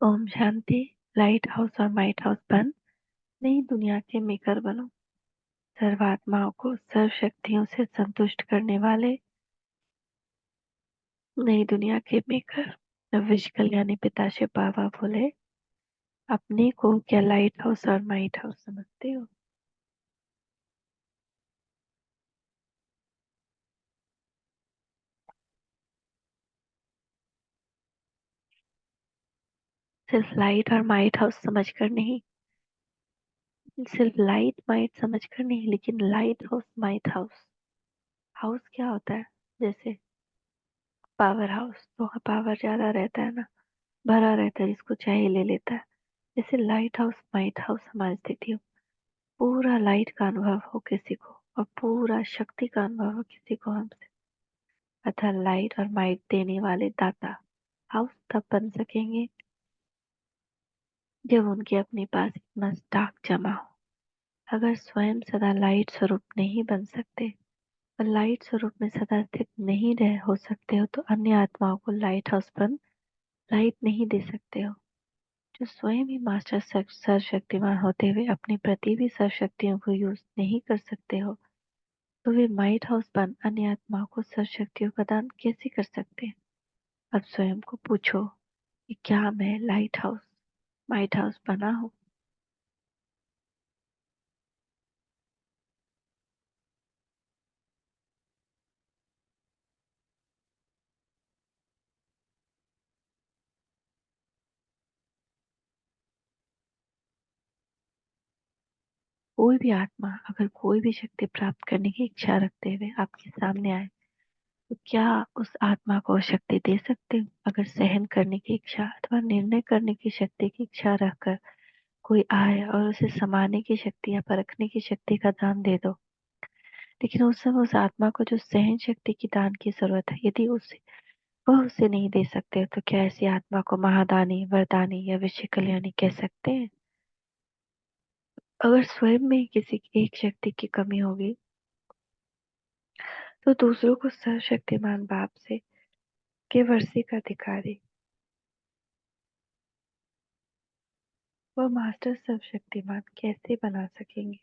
Om Shanti. Light house और might house बन नई दुनिया के मेकर बनो। सर्वात्माओं को सर्व शक्तियों से संतुष्ट करने वाले नई दुनिया के मेकर विश्व कल्याणी पिता शिव बाबा बोले, अपने को क्या लाइट हाउस और माइट हाउस समझते हो? सिर्फ लाइट और माइट हाउस समझकर नहीं, सिर्फ लाइट माइट समझकर नहीं, लेकिन light house might house. House क्या होता है? जैसे पावर हाउस, तो वहाँ पावर ज्यादा रहता है ना, भरा रहता है, जिसको चाहिए ले लेता है। जैसे लाइट हाउस माइट हाउस हमारी स्थिति हो, पूरा लाइट का अनुभव हो किसी को और पूरा शक्ति का अनुभव हो किसी को हमसे, अतः लाइट और माइट देने वाले दाता हाउस तब बन सकेंगे जब उनके अपने पास इतना स्टॉक जमा हो। अगर स्वयं सदा लाइट स्वरूप नहीं बन सकते और लाइट स्वरूप में सदा स्थित नहीं रह हो सकते हो, तो अन्य आत्माओं को लाइट हाउस बन लाइट नहीं दे सकते हो। जो स्वयं ही मास्टर सर्वशक्तिमान होते हुए अपने प्रति भी सर्वशक्तियों को यूज नहीं कर सकते हो, तो वे माइट हाउस बन अन्य आत्माओं को सर्वशक्तियों का दान कैसे कर सकते हैं? अब स्वयं को पूछो कि क्या मैं लाइट हाउस माइट हाउस बना हूँ? कोई भी आत्मा अगर कोई भी शक्ति प्राप्त करने की इच्छा रखते हुए आपके सामने आए, तो क्या उस आत्मा को शक्ति दे सकते हो? अगर सहन करने की इच्छा अथवा निर्णय करने की शक्ति की इच्छा रखकर कोई आए और उसे समाने की शक्ति या परखने की शक्ति का दान दे दो, लेकिन उस समय उस आत्मा को जो सहन शक्ति की दान की जरूरत है, यदि उसे वह उसे नहीं दे सकते, तो क्या ऐसी आत्मा को महादानी, वरदानी या विश्व कल्याणी कह सकते हैं? अगर स्वयं में किसी एक शक्ति की कमी होगी, तो दूसरों को सर्वशक्तिमान बाप से के वर्षे का अधिकारी वह मास्टर सर्वशक्तिमान कैसे बना सकेंगे?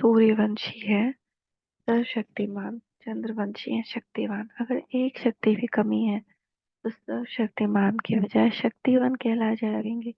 सूर्यवंशी है सर्वशक्तिमान, चंद्रवंशी है शक्तिवान। अगर एक शक्ति भी कमी है, तो सर्वशक्तिमान के बजाय शक्तिवान कहला जाएंगे,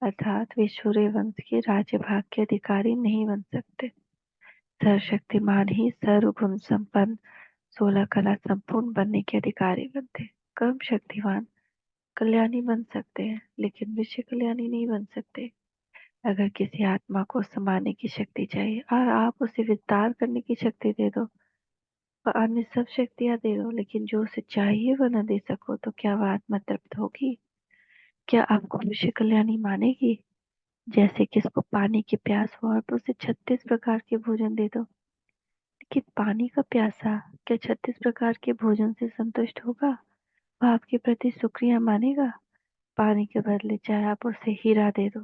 अर्थात वे सूर्यवंश के राज्य भाग के अधिकारी नहीं बन सकते। सर्वशक्तिमान ही सर्वगुण संपन्न, 16 कला संपूर्ण बनने के अधिकारी बनते। कम शक्तिवान कल्याणी बन सकते हैं, लेकिन विश्व कल्याणी नहीं बन सकते। अगर किसी आत्मा को समाने की शक्ति चाहिए और आप उसे विस्तार करने की शक्ति दे दो और अन्य सब शक्तियां दे दो, लेकिन जो उसे चाहिए वह न दे सको, तो क्या वह आत्मा तृप्त होगी? क्या आपको विश्व कल्याणी मानेगी? जैसे किसको पानी की प्यास हो और उसे 36 प्रकार के भोजन दे दो, लेकिन पानी का प्यासा क्या 36 प्रकार के भोजन से संतुष्ट होगा? वह आपके प्रति शुक्रिया मानेगा? पानी के बदले चाहे आप उसे हीरा दे दो,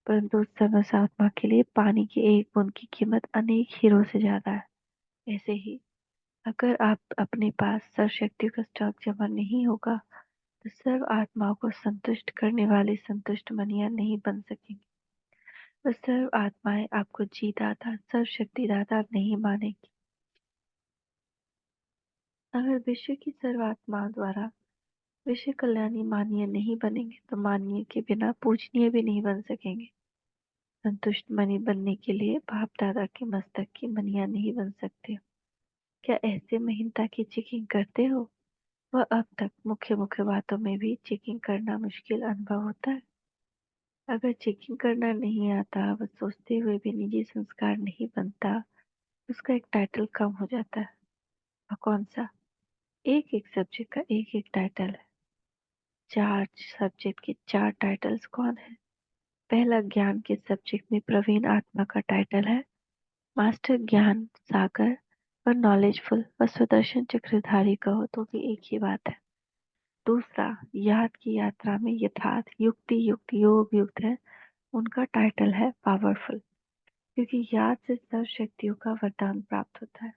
परंतु उस समय उस आत्मा के लिए पानी की एक बूंद की कीमत अनेक हीरो से ज्यादा है। ऐसे ही अगर आप अपने पास सर्वशक्तियों का स्टॉक जमा नहीं होगा, तो सर्व आत्माओं को संतुष्ट करने वाले संतुष्ट मनिया नहीं बन सकेंगे। वह सर्व आत्माएं आपको जीदाता सर्वशक्तिदाता नहीं मानेगी। अगर विश्व की सर्व आत्माओं द्वारा विश्व कल्याणी माननीय नहीं बनेंगे, तो माननीय के बिना पूजनीय भी नहीं बन सकेंगे। संतुष्ट मणि बनने के लिए बाप दादा के मस्तक की मनिया नहीं बन सकते हो। क्या ऐसे महीनता की चेकिंग करते हो? वह अब तक मुख्य मुख्य बातों में भी चेकिंग करना मुश्किल अनुभव होता है। अगर चेकिंग करना नहीं आता, वह सोचते हुए भी निजी संस्कार नहीं बनता, उसका एक टाइटल कम हो जाता है। और कौन सा? एक एक सब्जेक्ट का एक एक टाइटल है। 4 सब्जेक्ट के 4 टाइटल्स कौन है? पहला ज्ञान के सब्जेक्ट में प्रवीण आत्मा का टाइटल है मास्टर ज्ञान सागर, और नॉलेजफुल व सुदर्शन चक्रधारी कहो तो भी एक ही बात है। दूसरा याद की यात्रा में यथार्थ युक्ति युक्त योग युक्त है, उनका टाइटल है पावरफुल, क्योंकि याद से सर्व शक्तियों का वरदान प्राप्त होता है।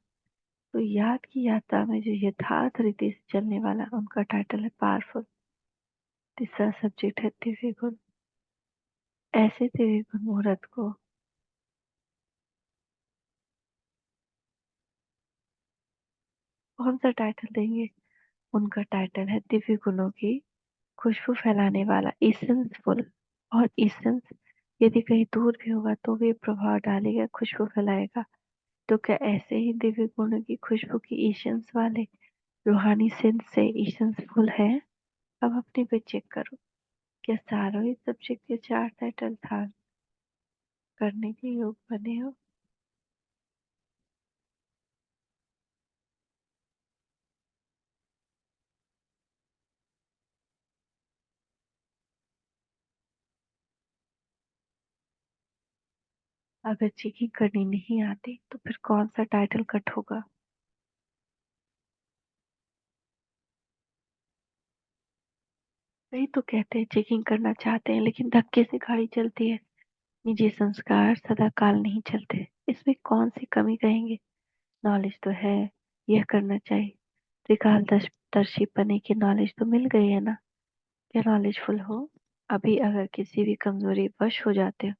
तो याद की यात्रा में जो यथार्थ रीति से चलने वाला, उनका टाइटल है पावरफुल। तीसरा सब्जेक्ट है दिव्य गुण। ऐसे दिव्य गुण मुहूर्त को कौन सा टाइटल देंगे? उनका टाइटल है दिव्य गुणों की खुशबू फैलाने वाला, इसेंसफुल। और इसेंस यदि कहीं दूर भी होगा तो भी प्रभाव डालेगा, खुशबू फैलाएगा। तो क्या ऐसे ही दिव्य गुणों की खुशबू की ईसेंस वाले रूहानी सेंस से ईसेंसफुल है? अब अपने पे चेक करो, क्या सारों ही सब्जेक्ट के 4 टाइटल धारण करने के योग बने हो? अगर चेकिंग करनी नहीं आती तो फिर कौन सा टाइटल कट होगा? वही तो कहते हैं, चेकिंग करना चाहते हैं लेकिन धक्के से गाड़ी चलती है। निजी संस्कार सदा काल नहीं चलते। इसमें कौन सी कमी कहेंगे? नॉलेज तो है, यह करना चाहिए। त्रिकालदर्शी पने की नॉलेज तो मिल गई है ना? क्या नॉलेजफुल हो? अभी अगर किसी भी कमजोरी वश हो जाते हो,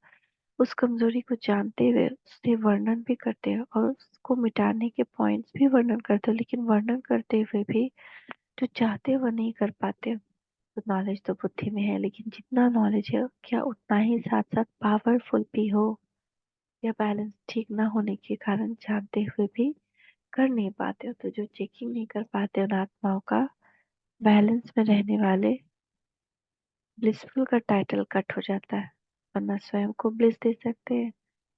उस कमजोरी को जानते हुए उससे वर्णन भी करते हो और उसको मिटाने के पॉइंट्स भी वर्णन करते हो, लेकिन वर्णन करते हुए भी जो चाहते हो वो नहीं कर पाते हो। तो नॉलेज तो बुद्धि में है, लेकिन जितना नॉलेज है क्या उतना ही साथ साथ पावरफुल भी हो? या बैलेंस ठीक ना होने के कारण जानते हुए भी कर नहीं पाते हो? तो जो चेकिंग नहीं कर पाते उन आत्माओं का बैलेंस में रहने वाले ब्लिसफुल का टाइटल कट हो जाता है। और न स्वयं को ब्लिस दे सकते हैं,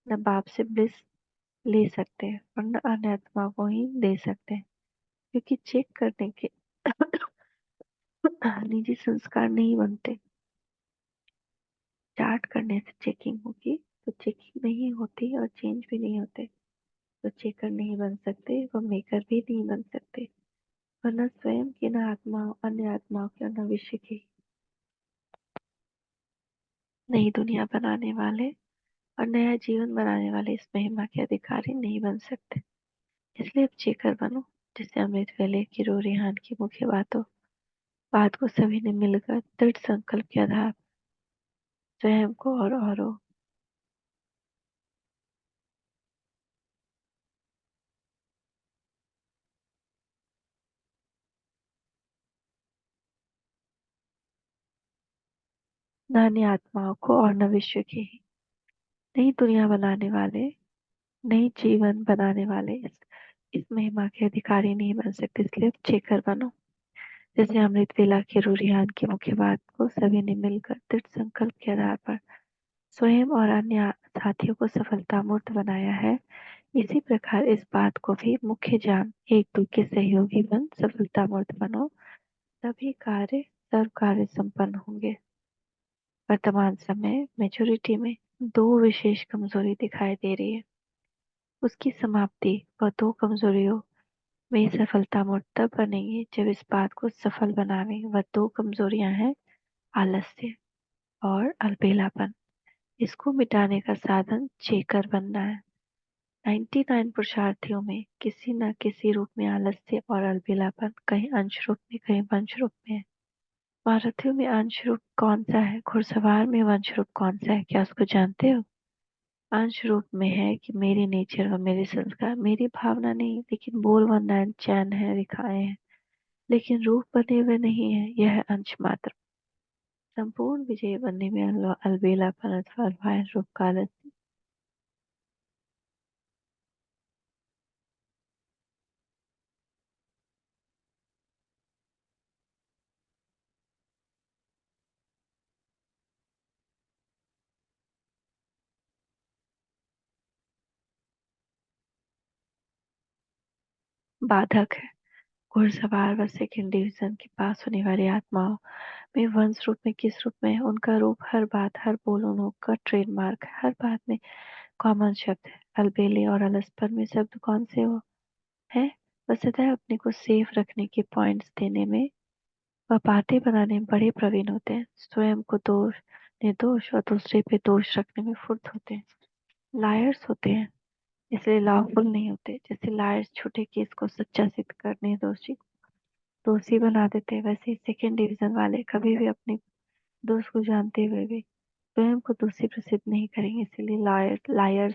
न बाप से ब्लिस ले सकते हैं, और न अन्य आत्मा को ही दे सकते हैं। क्योंकि चेक करने के निजी संस्कार नहीं बनते। स्टार्ट करने से चेकिंग होगी तो चेकिंग नहीं होती और चेंज भी नहीं होते। तो चेकर नहीं बन सकते, वो मेकर भी नहीं बन सकते। वरना स्वयं की न आत्माओं, अन्य आत्माओं की और न विश्व की नई दुनिया बनाने वाले और नया जीवन बनाने वाले इस महिमा के अधिकारी नहीं बन सकते। इसलिए अब चेकर बनो, जिससे अमृत वेले की रो रिहान की मुख्य बात को सभी ने मिलकर दृढ़ संकल्प के आधार स्वयं को और औरों न अन्य आत्माओं को और न विश्व की नई दुनिया बनाने वाले, नई जीवन बनाने वाले इस महिमा के अधिकारी नहीं बन सकते। इसलिए अब चेकर बनो, जैसे अमृत वेला के रूरियान की मुख्य बात को सभी ने मिलकर दृढ़ संकल्प के आधार पर स्वयं और अन्य साथियों को सफलता मूर्त बनाया है। इसी प्रकार इस बात को भी मुख्य जान एक दूसरे के सहयोगी बन सफलता मूर्त बनो, तभी कार्य सर्व कार्य संपन्न होंगे। वर्तमान समय मेचोरिटी में दो विशेष कमजोरी दिखाई दे रही है। उसकी समाप्ति व दो कमजोरियों में सफलता मूर्त तब बनेगी जब इस बात को सफल बनावे। वह दो कमजोरियां हैं आलस्य और अलबेलापन। इसको मिटाने का साधन चेकर बनना है। 99 पुरुषार्थियों में किसी न किसी रूप में आलस्य और अलबेलापन, कहीं अंश रूप में कहीं वंश रूप में है। महारथियों में अंश रूप कौन सा है? घुड़सवार में वंश रूप कौन सा है? क्या उसको जानते हो? अंश रूप में है कि मेरी नेचर व मेरे संस्कार, मेरी भावना नहीं, लेकिन बोल व नयन चैन है, दिखाए हैं, लेकिन रूप बने हुए नहीं है। यह है अंश मात्र। संपूर्ण विजय बनने में अलबेलापन अथवा अलवायन रूप का आलस्य बाधक है। घुड़सवार व सेकंड डिवीजन के पास होने वाली आत्माओं में वंश रूप में किस रूप में है? उनका रूप हर बात, हर बोल उन लोग का ट्रेडमार्क है, हर बात में कॉमन शब्द है। अलबेले और अलसपन में शब्द कौन से हो है? वह सदैव अपने को सेफ रखने के पॉइंट्स देने में व बातें बनाने में बड़े प्रवीण होते हैं। स्वयं को दोष निर्दोष और दूसरे पे दोष रखने में फुर्त होते हैं। लायर्स होते हैं, इसलिए लॉफुल नहीं होते। जैसे लायर्स झूठे केस को सच्चा सिद्ध कर निर्दोषी दोषी बना देते हैं, वैसे ही सेकेंड डिवीजन वाले कभी भी अपने दोस्त को जानते हुए भी स्वयं को दोषी प्रसिद्ध नहीं करेंगे, इसीलिए लायर्स,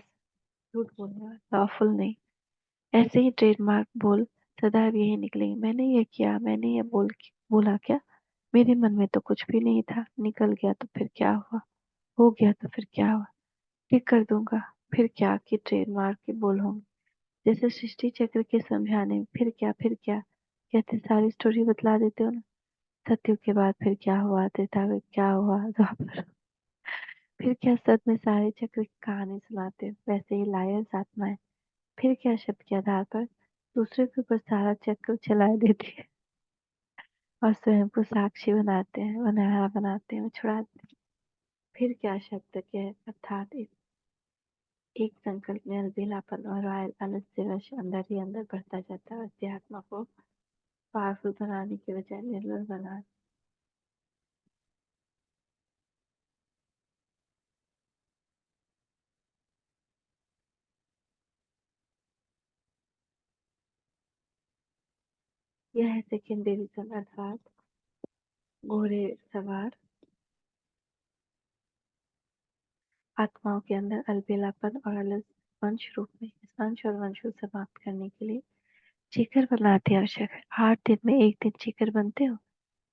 झूठ बोलने वाले, लॉफुल नहीं। ऐसे ही ट्रेडमार्क बोल सदैव यही निकलेंगे, मैंने ये किया, मैंने ये बोला क्या, मेरे मन में तो कुछ भी नहीं था, निकल गया तो फिर क्या हुआ, हो गया तो फिर क्या हुआ, ठीक कर दूंगा फिर क्या, कि ट्रेडमार्क के बोल होंगे। जैसे सृष्टि चक्र के समझाने में फिर क्या कहते सारी स्टोरी बतला देते हो ना। सत्युग के बाद फिर क्या हुआ, त्रेता में क्या हुआ, द्वापर फिर क्या, सत में सारे चक्र की कहानी सुनाते हो। वैसे ही लायर्स आत्माएं फिर क्या शब्द के आधार पर दूसरे के ऊपर सारा चक्र चला देती है और स्वयं को साक्षी बनाते हैं, बनाते हैं, छुड़ाते हैं। फिर क्या शब्द के अर्थात इस एक संकल्प में अलबेलापन और रॉयल आलस्य वश अंदर ही अंदर बढ़ता जाता है, और आत्मा को पावरफुल बनाने के बजाय निर्बल बना। यह है सेकेंड डिवीजन, अर्थात घोड़े सवार आत्माओं के अंदर अलबेलापन और अलस वंश रूप में इस अंश और वंश को समाप्त करने के लिए चीकर बनना अति आवश्यक है। 8 दिन में एक दिन चीकर बनते हो,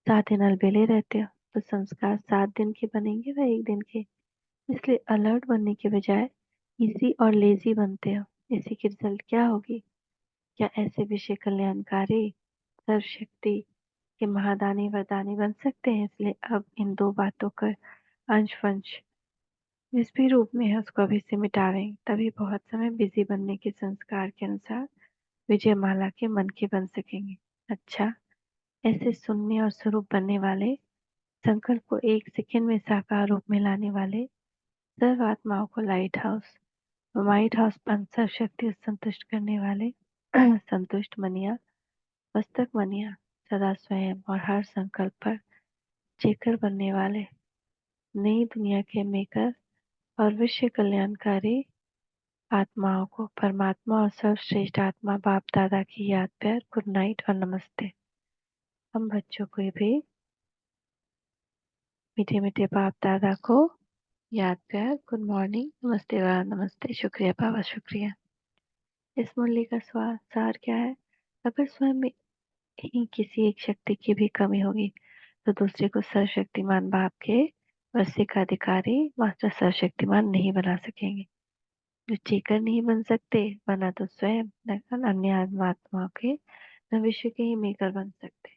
7 दिन अलबेले रहते हो, तो संस्कार 7 दिन के बनेंगे व एक दिन के। इसलिए अलर्ट बनने के बजाय इजी और लेजी बनते हो। इसी की रिजल्ट क्या होगी, क्या ऐसे विषय कल्याणकारी सर्वशक्ति के महादानी वरदानी बन सकते हैं। इसलिए अब इन दो बातों का अंश वंश जिस भी रूप में है उसको अभी से मिटावेंगे, तभी बहुत समय बिजी बनने के संस्कार के अनुसार विजय माला के मन के बन सकेंगे। अच्छा, ऐसे सुनने और स्वरूप बनने वाले, संकल्प को एक सेकंड में साकार रूप में लाने वाले सर्व आत्माओं को लाइट हाउस पंचर शक्ति से संतुष्ट करने वाले संतुष्ट मनिया, मस्तक मनिया, सदा स्वयं और हर संकल्प पर चेकर बनने वाले नई दुनिया के मेकर और विश्व कल्याणकारी आत्माओं को परमात्मा और सर्वश्रेष्ठ आत्मा बाप दादा की याद प्यार गुड नाइट और नमस्ते। हम बच्चों को भी मीठे मीठे बाप दादा को याद प्यार गुड मॉर्निंग, नमस्ते वाह, नमस्ते, शुक्रिया बाबा शुक्रिया। इस मुरली का सार क्या है, अगर स्वयं में ही किसी एक शक्ति की भी कमी होगी तो दूसरे को सर्वशक्तिमान बाप के वश्य का अधिकारी मास्टर सर्वशक्तिमान नहीं बना सकेंगे। जो चेकर नहीं बन सकते बना तो स्वयं न अन्य आत्मा के न विश्व के ही मेकर बन सकते।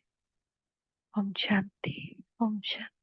ओम शांति, ओम शांति।